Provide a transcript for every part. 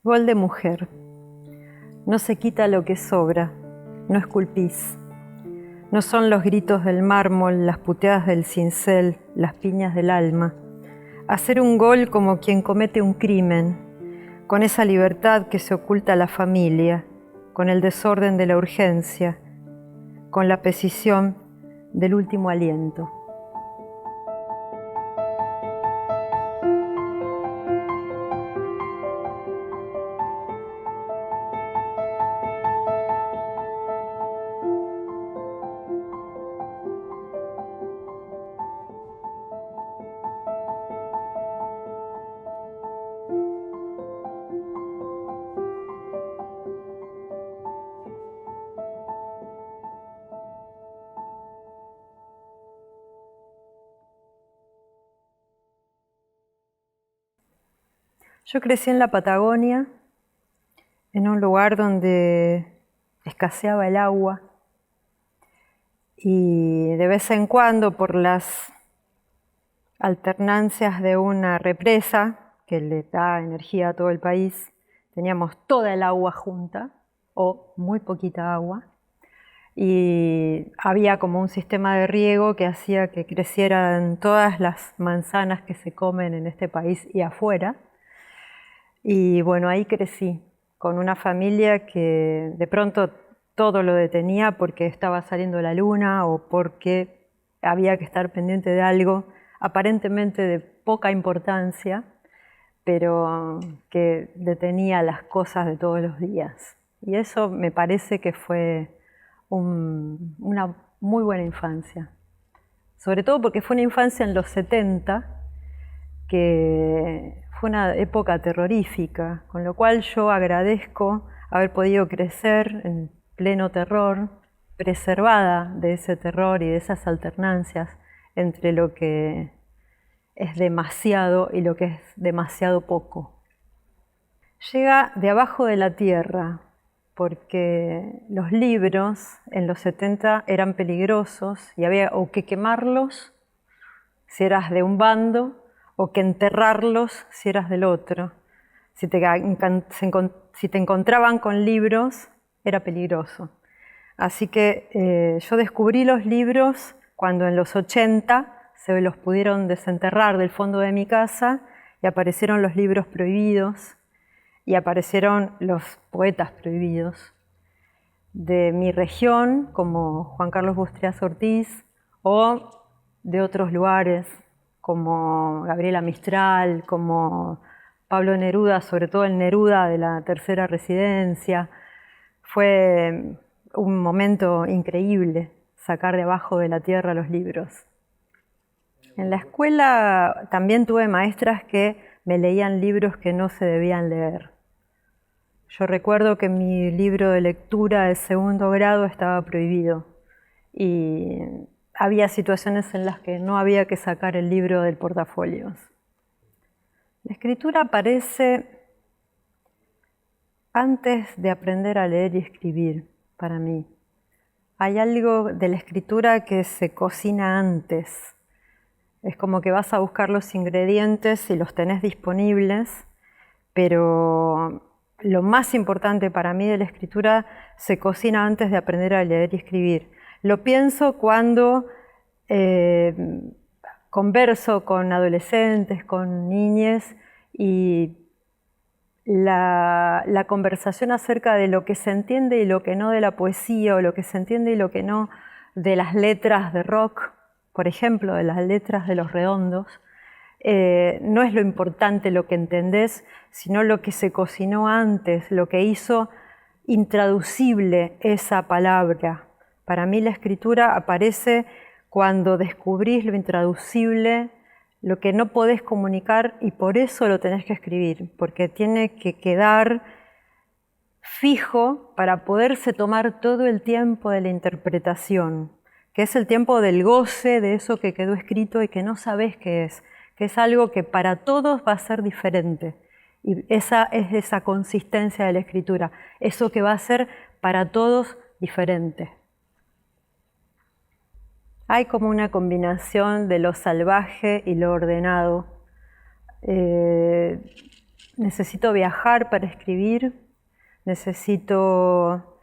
Gol de mujer. No se quita lo que sobra, no esculpís. No son los gritos del mármol, las puteadas del cincel, las piñas del alma. Hacer un gol como quien comete un crimen, con esa libertad que se oculta a la familia, con el desorden de la urgencia, con la precisión del último aliento. Yo crecí en la Patagonia, en un lugar donde escaseaba el agua y de vez en cuando, por las alternancias de una represa que le da energía a todo el país, teníamos toda el agua junta o muy poquita agua y había como un sistema de riego que hacía que crecieran todas las manzanas que se comen en este país y afuera. Y bueno, ahí crecí con una familia que de pronto todo lo detenía porque estaba saliendo la luna o porque había que estar pendiente de algo aparentemente de poca importancia, pero que detenía las cosas de todos los días. Y eso me parece que fue una muy buena infancia. Sobre todo porque fue una infancia en los 70, que fue una época terrorífica, con lo cual yo agradezco haber podido crecer en pleno terror, preservada de ese terror y de esas alternancias entre lo que es demasiado y lo que es demasiado poco. Llega de abajo de la tierra, porque los libros en los 70 eran peligrosos y había o que quemarlos si eras de un bando o que enterrarlos si eras del otro. Si te encontraban con libros, era peligroso. Así que yo descubrí los libros cuando en los 80 se los pudieron desenterrar del fondo de mi casa y aparecieron los libros prohibidos y aparecieron los poetas prohibidos de mi región, como Juan Carlos Bustrias Ortiz, o de otros lugares, como Gabriela Mistral, como Pablo Neruda, sobre todo el Neruda de la Tercera Residencia. Fue un momento increíble sacar de abajo de la tierra los libros. En la escuela también tuve maestras que me leían libros que no se debían leer. Yo recuerdo que mi libro de lectura de segundo grado estaba prohibido y había situaciones en las que no había que sacar el libro del portafolios. La escritura aparece antes de aprender a leer y escribir, para mí. Hay algo de la escritura que se cocina antes. Es como que vas a buscar los ingredientes y los tenés disponibles, pero lo más importante para mí de la escritura se cocina antes de aprender a leer y escribir. Lo pienso cuando converso con adolescentes, con niñes, y la conversación acerca de lo que se entiende y lo que no de la poesía, o lo que se entiende y lo que no de las letras de rock, por ejemplo, de las letras de Los Redondos, no es lo importante lo que entendés, sino lo que se cocinó antes, lo que hizo intraducible esa palabra. Para mí la escritura aparece cuando descubrís lo intraducible, lo que no podés comunicar, y por eso lo tenés que escribir, porque tiene que quedar fijo para poderse tomar todo el tiempo de la interpretación, que es el tiempo del goce de eso que quedó escrito y que no sabés qué es, que es algo que para todos va a ser diferente. Y esa es esa consistencia de la escritura, eso que va a ser para todos diferente. Hay como una combinación de lo salvaje y lo ordenado. necesito viajar para escribir, necesito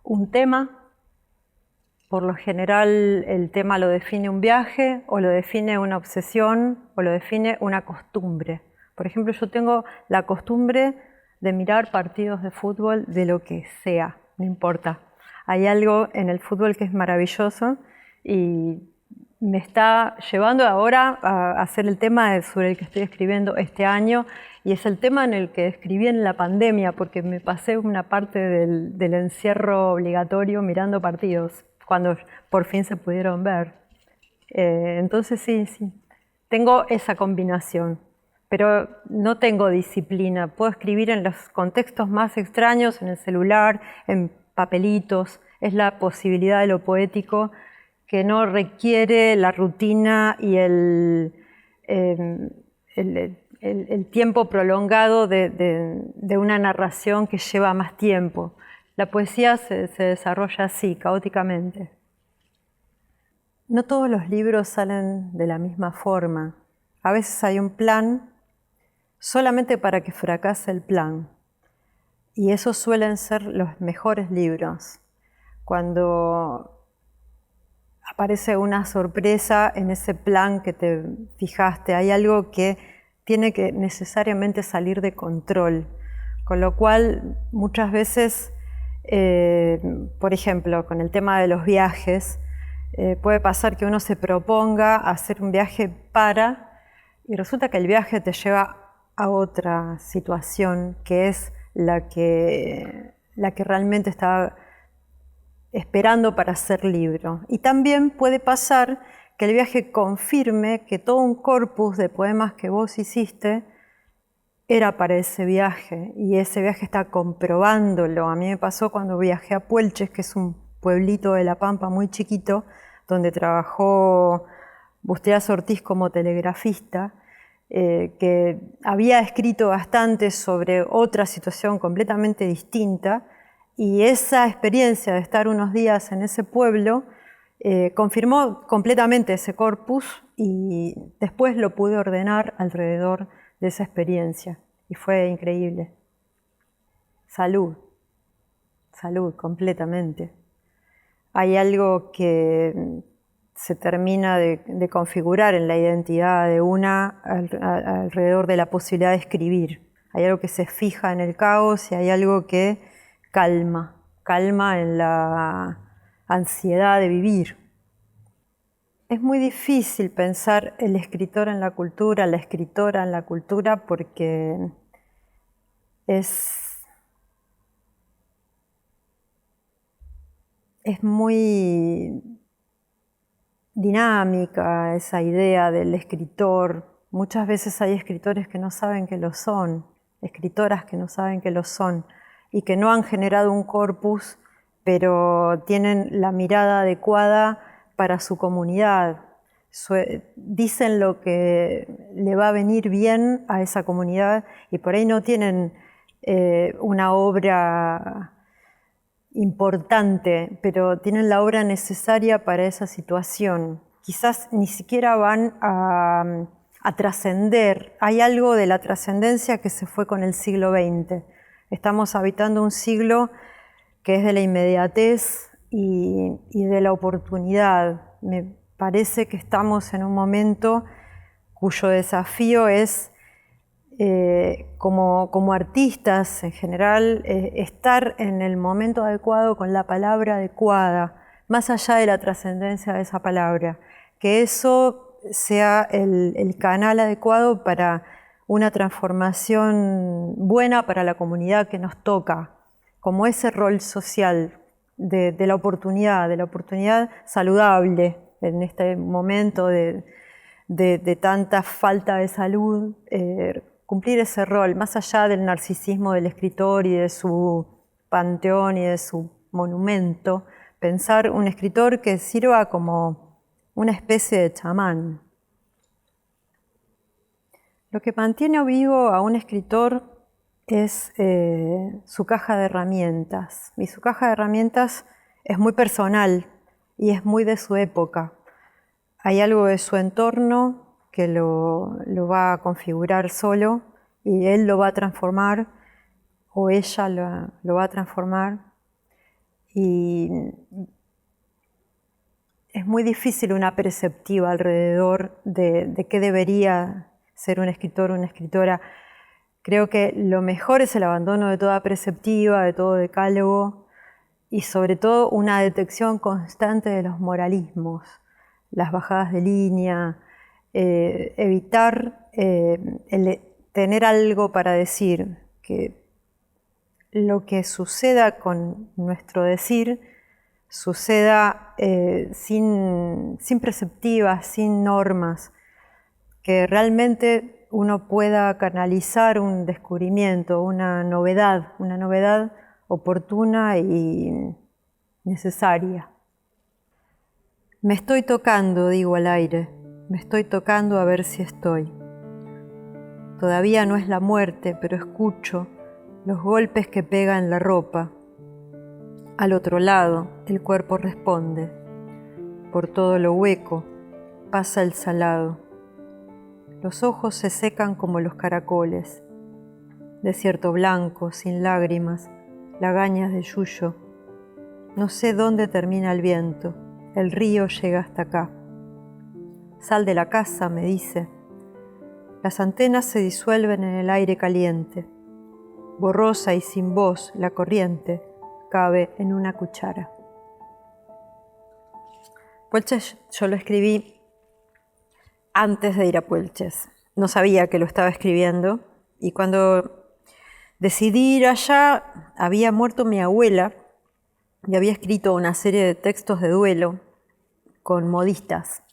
un tema. Por lo general el tema lo define un viaje, o lo define una obsesión, o lo define una costumbre. Por ejemplo, yo tengo la costumbre de mirar partidos de fútbol de lo que sea, no importa. Hay algo en el fútbol que es maravilloso y me está llevando ahora a hacer el tema sobre el que estoy escribiendo este año, y es el tema en el que escribí en la pandemia, porque me pasé una parte del encierro obligatorio mirando partidos, cuando por fin se pudieron ver. Entonces sí, tengo esa combinación, pero no tengo disciplina. Puedo escribir en los contextos más extraños, en el celular, en papelitos. Es la posibilidad de lo poético que no requiere la rutina y el tiempo prolongado de una narración que lleva más tiempo. La poesía se desarrolla así, caóticamente. No todos los libros salen de la misma forma. A veces hay un plan solamente para que fracase el plan. Y esos suelen ser los mejores libros. Cuando aparece una sorpresa en ese plan que te fijaste, hay algo que tiene que necesariamente salir de control. Con lo cual, muchas veces, por ejemplo, con el tema de los viajes, puede pasar que uno se proponga hacer un viaje y resulta que el viaje te lleva a otra situación que es la que realmente estaba esperando para ser libro. Y también puede pasar que el viaje confirme que todo un corpus de poemas que vos hiciste era para ese viaje, y ese viaje está comprobándolo. A mí me pasó cuando viajé a Puelches, que es un pueblito de La Pampa muy chiquito, donde trabajó Bustiás Ortiz como telegrafista, que había escrito bastante sobre otra situación completamente distinta, y esa experiencia de estar unos días en ese pueblo confirmó completamente ese corpus, y después lo pude ordenar alrededor de esa experiencia, y fue increíble. Salud, completamente. Hay algo que se termina de configurar en la identidad de una alrededor de la posibilidad de escribir. Hay algo que se fija en el caos y hay algo que calma en la ansiedad de vivir. Es muy difícil pensar el escritor en la cultura, la escritora en la cultura, porque es muy dinámica esa idea del escritor. Muchas veces hay escritores que no saben que lo son, escritoras que no saben que lo son, y que no han generado un corpus, pero tienen la mirada adecuada para su comunidad. Dicen lo que le va a venir bien a esa comunidad, y por ahí no tienen una obra importante, pero tienen la obra necesaria para esa situación. Quizás ni siquiera van a trascender. Hay algo de la trascendencia que se fue con el siglo XX. Estamos habitando un siglo que es de la inmediatez y de la oportunidad. Me parece que estamos en un momento cuyo desafío es, como artistas en general, estar en el momento adecuado con la palabra adecuada, más allá de la trascendencia de esa palabra. Que eso sea el canal adecuado para una transformación buena para la comunidad que nos toca, como ese rol social de la oportunidad saludable en este momento de tanta falta de salud, cumplir ese rol, más allá del narcisismo del escritor y de su panteón y de su monumento, pensar un escritor que sirva como una especie de chamán. Lo que mantiene vivo a un escritor es su caja de herramientas. Y su caja de herramientas es muy personal y es muy de su época. Hay algo de su entorno que lo va a configurar solo, y él lo va a transformar o ella lo va a transformar. Y es muy difícil una perspectiva alrededor de qué debería ser un escritor o una escritora. Creo que lo mejor es el abandono de toda perspectiva, de todo decálogo y sobre todo una detección constante de los moralismos, las bajadas de línea, evitar tener algo para decir, que lo que suceda con nuestro decir suceda sin preceptivas, sin normas, que realmente uno pueda canalizar un descubrimiento, una novedad oportuna y necesaria. Me estoy tocando, digo al aire, me estoy tocando a ver si estoy. Todavía no es la muerte, pero escucho los golpes que pegan la ropa. Al otro lado, el cuerpo responde. Por todo lo hueco, pasa el salado. Los ojos se secan como los caracoles. Desierto blanco, sin lágrimas, lagañas de yuyo. No sé dónde termina el viento. El río llega hasta acá. Sal de la casa, me dice. Las antenas se disuelven en el aire caliente. Borrosa y sin voz, la corriente cabe en una cuchara. Püelches yo lo escribí antes de ir a Püelches. No sabía que lo estaba escribiendo y cuando decidí ir allá había muerto mi abuela y había escrito una serie de textos de duelo con modistas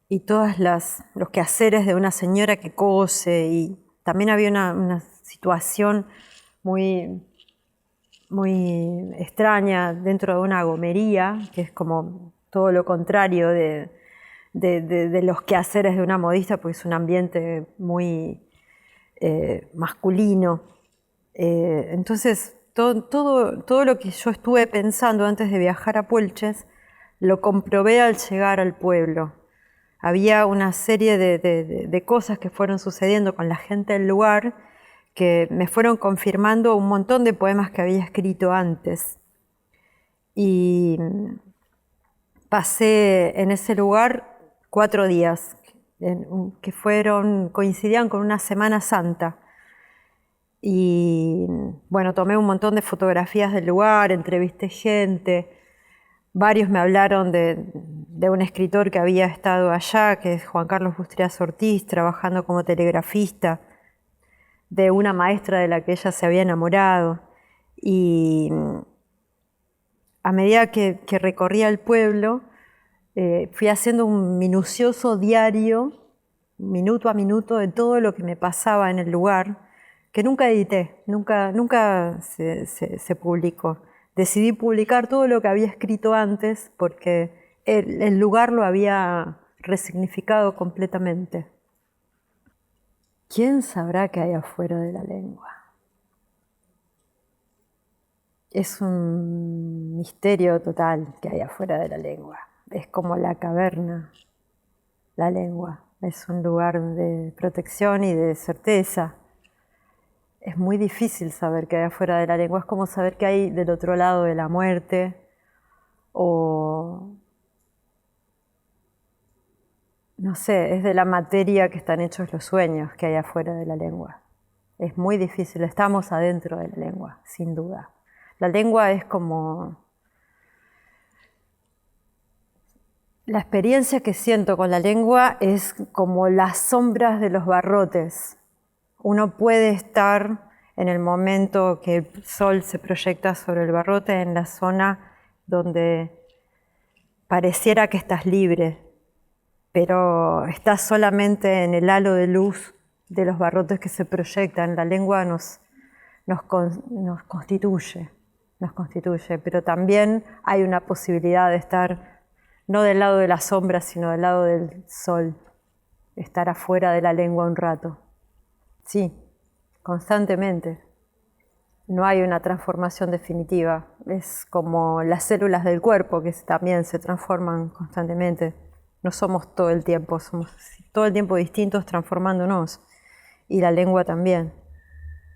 y todos los quehaceres de una señora que cose, y también había una situación muy extraña dentro de una gomería, que es como todo lo contrario de los quehaceres de una modista, porque es un ambiente muy masculino. Entonces, todo lo que yo estuve pensando antes de viajar a Püelches, lo comprobé al llegar al pueblo. Había una serie de cosas que fueron sucediendo con la gente del lugar que me fueron confirmando un montón de poemas que había escrito antes. Y pasé en ese lugar 4 días, que coincidían con una Semana Santa. Y bueno, tomé un montón de fotografías del lugar, entrevisté gente. Varios me hablaron de un escritor que había estado allá, que es Juan Carlos Bustrias Ortiz, trabajando como telegrafista, de una maestra de la que ella se había enamorado. Y a medida que recorría el pueblo, fui haciendo un minucioso diario, minuto a minuto, de todo lo que me pasaba en el lugar, que nunca edité, nunca se publicó. Decidí publicar todo lo que había escrito antes porque el lugar lo había resignificado completamente. ¿Quién sabrá qué hay afuera de la lengua? Es un misterio total que hay afuera de la lengua. Es como la caverna, la lengua. Es un lugar de protección y de certeza. Es muy difícil saber qué hay afuera de la lengua. Es como saber qué hay del otro lado de la muerte o... no sé, es de la materia que están hechos los sueños que hay afuera de la lengua. Es muy difícil, estamos adentro de la lengua, sin duda. La lengua es como... la experiencia que siento con la lengua es como las sombras de los barrotes. Uno puede estar en el momento que el sol se proyecta sobre el barrote en la zona donde pareciera que estás libre, pero estás solamente en el halo de luz de los barrotes que se proyectan. La lengua nos constituye, pero también hay una posibilidad de estar no del lado de la sombra, sino del lado del sol, estar afuera de la lengua un rato. Sí, constantemente. No hay una transformación definitiva. Es como las células del cuerpo que también se transforman constantemente. No somos todo el tiempo, somos todo el tiempo distintos transformándonos. y la lengua también.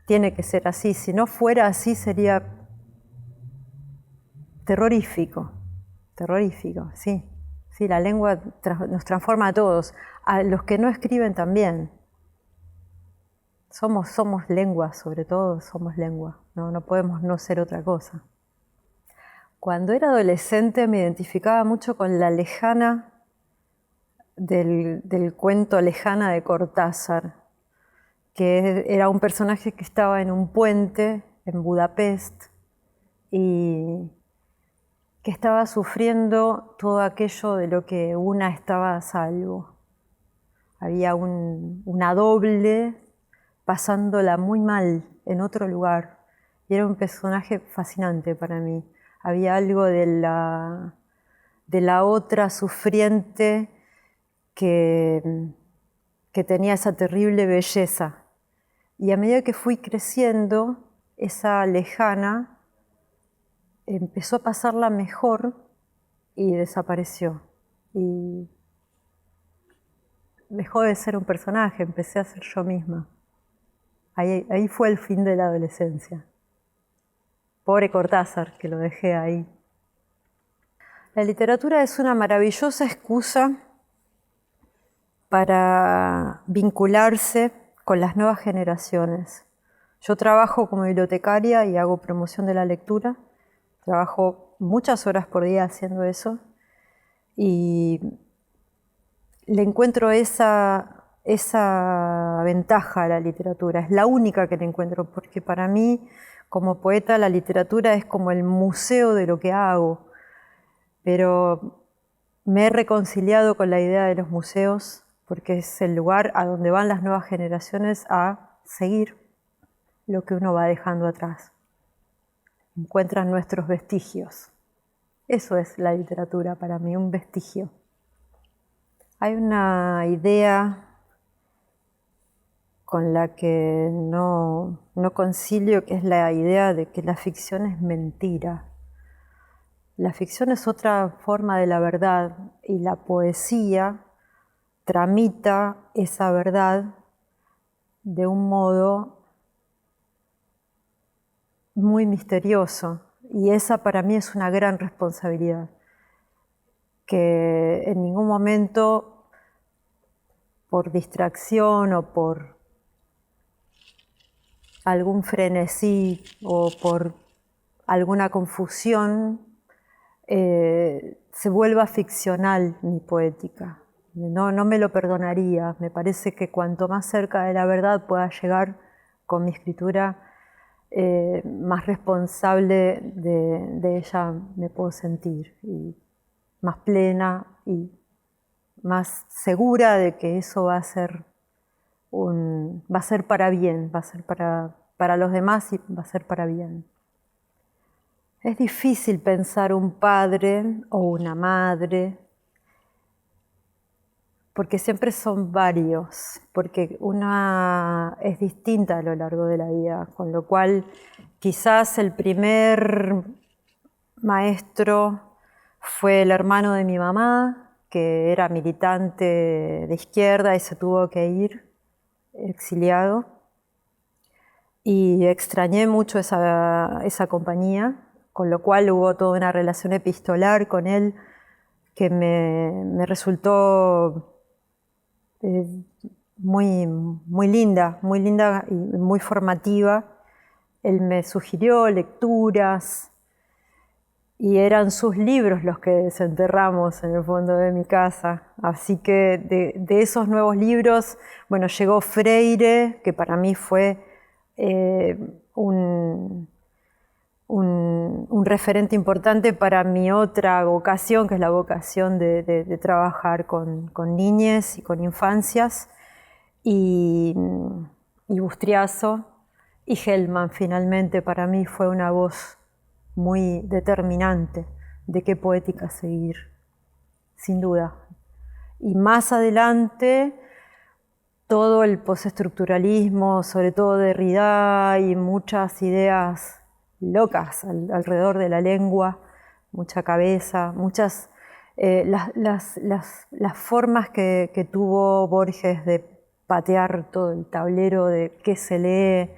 Tiene que ser así, si no fuera así sería terrorífico, sí. Sí, la lengua nos transforma a todos, a los que no escriben también. Somos lengua, sobre todo somos lengua, no podemos no ser otra cosa. Cuando era adolescente me identificaba mucho con la Lejana del cuento Lejana de Cortázar, que era un personaje que estaba en un puente en Budapest y que estaba sufriendo todo aquello de lo que una estaba a salvo. Había una doble pasándola muy mal en otro lugar y era un personaje fascinante para mí. Había algo de la otra sufriente que tenía esa terrible belleza. Y a medida que fui creciendo, esa Lejana empezó a pasarla mejor y desapareció. Y dejó de ser un personaje, empecé a ser yo misma. Ahí fue el fin de la adolescencia. Pobre Cortázar, que lo dejé ahí. La literatura es una maravillosa excusa para vincularse con las nuevas generaciones. Yo trabajo como bibliotecaria y hago promoción de la lectura. Trabajo muchas horas por día haciendo eso y le encuentro esa ventaja a la literatura. Es la única que le encuentro, porque para mí, como poeta, la literatura es como el museo de lo que hago. Pero me he reconciliado con la idea de los museos porque es el lugar a donde van las nuevas generaciones a seguir lo que uno va dejando atrás. Encuentran nuestros vestigios. Eso es la literatura para mí, un vestigio. Hay una idea con la que no concilio, que es la idea de que la ficción es mentira. La ficción es otra forma de la verdad y la poesía tramita esa verdad de un modo muy misterioso, y esa para mí es una gran responsabilidad, que en ningún momento por distracción o por algún frenesí o por alguna confusión se vuelva ficcional mi poética. No me lo perdonaría. Me parece que cuanto más cerca de la verdad pueda llegar con mi escritura, más responsable de ella me puedo sentir, y más plena y más segura de que eso va a ser para bien, va a ser para los demás y va a ser para bien. Es difícil pensar un padre o una madre, porque siempre son varios, porque una es distinta a lo largo de la vida, con lo cual quizás el primer maestro fue el hermano de mi mamá, que era militante de izquierda y se tuvo que ir exiliado, y extrañé mucho esa compañía, con lo cual hubo toda una relación epistolar con él que me resultó muy linda y muy formativa. Él me sugirió lecturas y eran sus libros los que desenterramos en el fondo de mi casa. Así que de esos nuevos libros, bueno, llegó Freire, que para mí fue un referente importante para mi otra vocación, que es la vocación de trabajar con niñez y con infancias, y Bustriazo, y Hellman finalmente para mí fue una voz muy determinante de qué poética seguir, sin duda. Y más adelante, todo el postestructuralismo, sobre todo Derrida, y muchas ideas locas alrededor de la lengua, mucha cabeza, las formas que tuvo Borges de patear todo el tablero de qué se lee.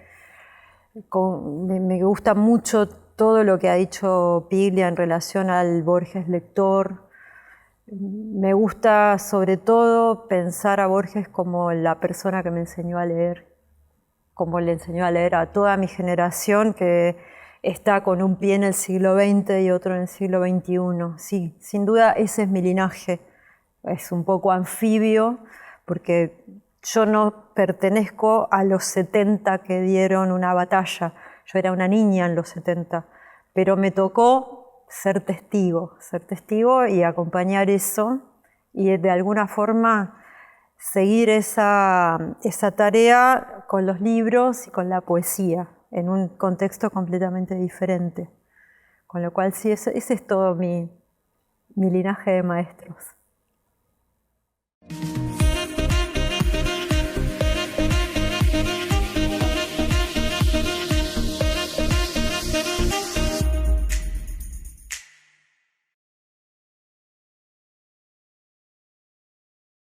Me gusta mucho todo lo que ha dicho Piglia en relación al Borges lector. Me gusta sobre todo pensar a Borges como la persona que me enseñó a leer, como le enseñó a leer a toda mi generación que está con un pie en el siglo XX y otro en el siglo XXI. Sí, sin duda ese es mi linaje. Es un poco anfibio porque yo no pertenezco a los 70 que dieron una batalla. Yo era una niña en los 70, pero me tocó ser testigo y acompañar eso y de alguna forma seguir esa tarea con los libros y con la poesía, en un contexto completamente diferente. Con lo cual sí, ese es todo mi linaje de maestros.